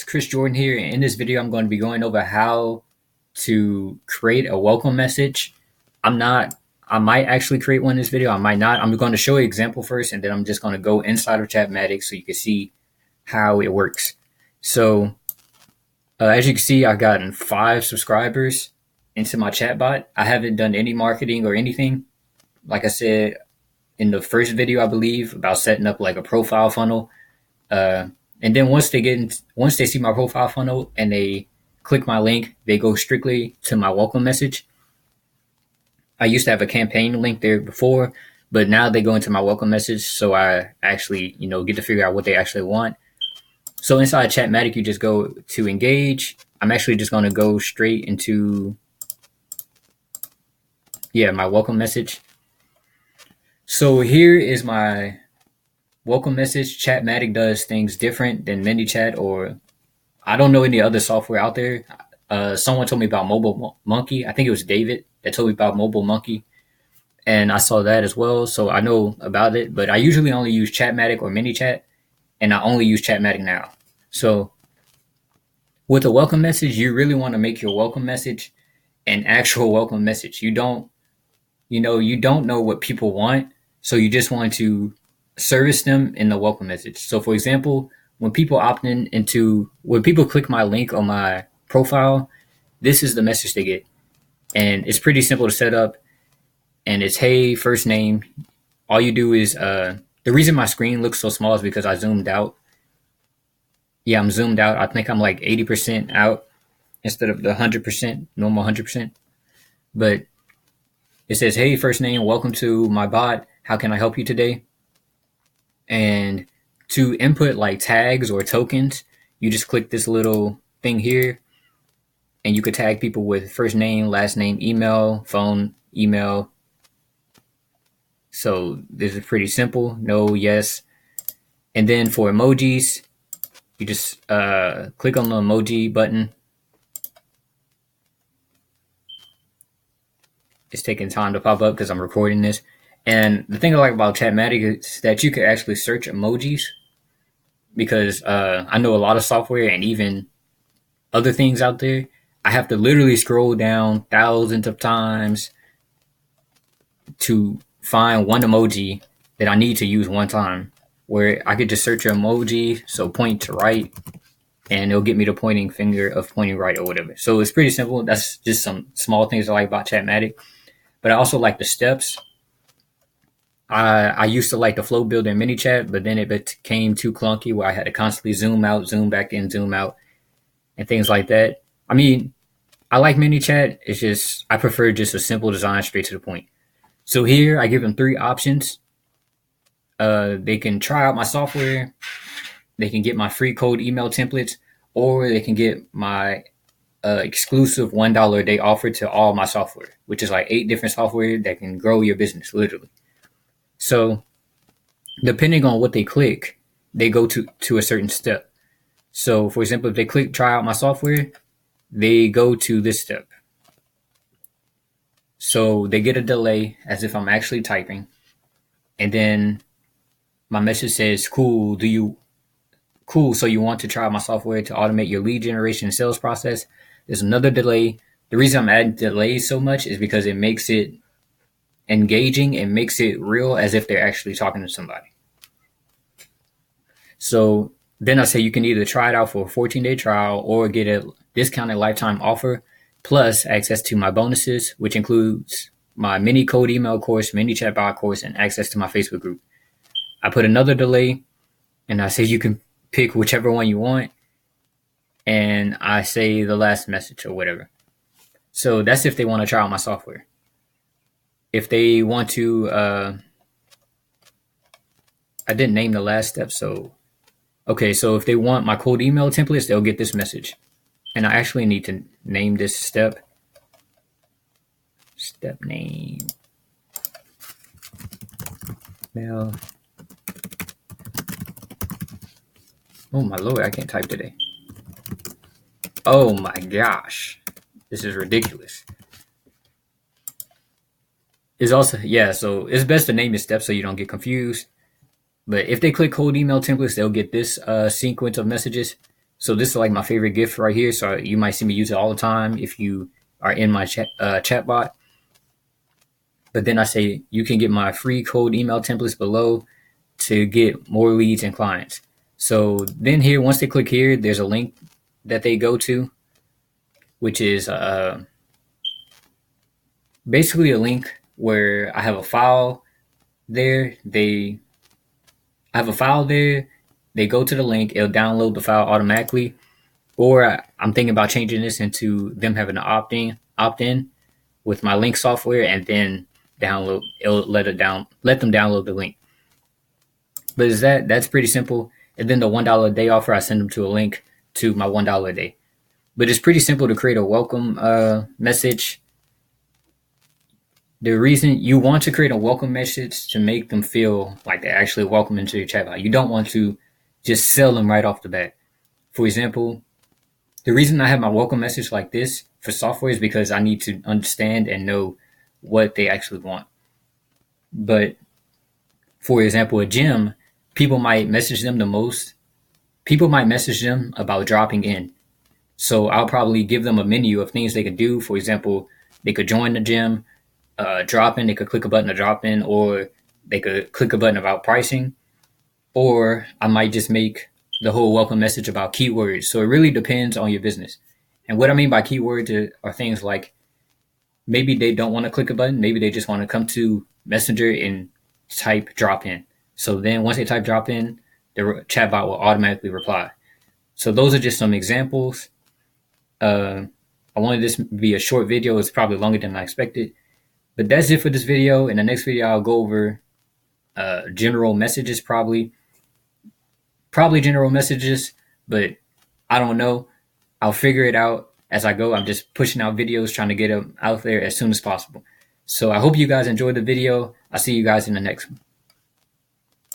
Chris Jordan here. In this video, I'm going to be going over how to create a welcome message. I might actually create one in this video. I might not. I'm going to show you an example first, and then I'm just going to go inside of Chatbots so you can see how it works. So as you can see, I've gotten 5 subscribers into my chatbot. I haven't done any marketing or anything. Like I said in the first video, I believe, about setting up like a profile funnel. And then once they see my profile funnel and they click my link, they go strictly to my welcome message. I used to have a campaign link there before, but now they go into my welcome message. So I actually, get to figure out what they actually want. So inside Chatmatic, you just go to engage. I'm actually just going to go straight into, my welcome message. So here is my welcome message. Chatmatic does things different than ManyChat, or I don't know any other software out there. Someone told me about Mobile Monkey. I think it was David that told me about Mobile Monkey, and I saw that as well. So I know about it, but I usually only use Chatmatic or ManyChat, and I only use Chatmatic now. So with a welcome message, you really want to make your welcome message an actual welcome message. You don't know what people want, so you just want to service them in the welcome message. So for example, when people when people click my link on my profile, this is the message they get. And it's pretty simple to set up. And it's, hey, first name. All you do is, the reason my screen looks so small is because I zoomed out. Yeah, I'm zoomed out. I think I'm like 80% out instead of the 100%, normal 100%. But it says, hey, first name, welcome to my bot. How can I help you today? And to input like tags or tokens, you just click this little thing here, and you could tag people with first name, last name, email, phone, email. So this is pretty simple. No, yes. And then for emojis, you just click on the emoji button. It's taking time to pop up because I'm recording this. And the thing I like about Chatmatic is that you can actually search emojis, because I know a lot of software and even other things out there, I have to literally scroll down thousands of times to find one emoji that I need to use one time, where I could just search an emoji, so point to right, and it'll get me the pointing finger of pointing right or whatever. So it's pretty simple. That's just some small things I like about Chatmatic. But I also like the steps. I used to like the flow builder in ManyChat, but then it became too clunky where I had to constantly zoom out, zoom back in, zoom out, and things like that. I mean, I like ManyChat. It's just, I prefer just a simple design straight to the point. So here I give them 3 options. They can try out my software. They can get my free code email templates, or they can get my exclusive $1 a day offer to all my software, which is like 8 different software that can grow your business, literally. So depending on what they click, they go to a certain step. So for example, if they click try out my software, they go to this step. So they get a delay as if I'm actually typing. And then my message says, cool, so you want to try my software to automate your lead generation and sales process? There's another delay. The reason I'm adding delays so much is because it makes it engaging and makes it real, as if they're actually talking to somebody. So then I say you can either try it out for a 14-day trial or get a discounted lifetime offer, plus access to my bonuses, which includes my mini code email course, mini chatbot course, and access to my Facebook group. I put another delay, and I say you can pick whichever one you want, and I say the last message or whatever. So that's if they want to try out my software. If they want to, I didn't name the last step, so okay, so if they want my cold email templates, they'll get this message. And I actually need to name this step. Step name. Mail. Oh my lord, I can't type today. Oh my gosh. This is ridiculous. It's also, so it's best to name your steps so you don't get confused. But if they click cold email templates, they'll get this sequence of messages. So this is like my favorite gift right here. So you might see me use it all the time if you are in my chatbot. But then I say you can get my free cold email templates below to get more leads and clients. So then here, once they click here, there's a link that they go to, which is basically a link where I have a file there. I have a file there. They go to the link. It'll download the file automatically. Or I'm thinking about changing this into them having to opt in with my link software, and then download. It'll let them download the link. But that's pretty simple. And then the $1 a day offer, I send them to a link to my $1 a day. But it's pretty simple to create a welcome message. The reason you want to create a welcome message to make them feel like they're actually welcome into your chatbot. You don't want to just sell them right off the bat. For example, the reason I have my welcome message like this for software is because I need to understand and know what they actually want. But for example, a gym, people might message them about dropping in. So I'll probably give them a menu of things they could do. For example, they could join the gym, drop in, they could click a button to drop in, or they could click a button about pricing, or I might just make the whole welcome message about keywords. So it really depends on your business. And what I mean by keywords are things like maybe they don't want to click a button. Maybe they just want to come to Messenger and type drop in. So then once they type drop in, the chatbot will automatically reply. So those are just some examples. I wanted this to be a short video. It's probably longer than I expected. But that's it for this video. In the next video, I'll go over general messages, probably general messages, but I don't know. I'll figure it out as I go. I'm just pushing out videos, trying to get them out there as soon as possible. So I hope you guys enjoyed the video. I'll see you guys in the next one.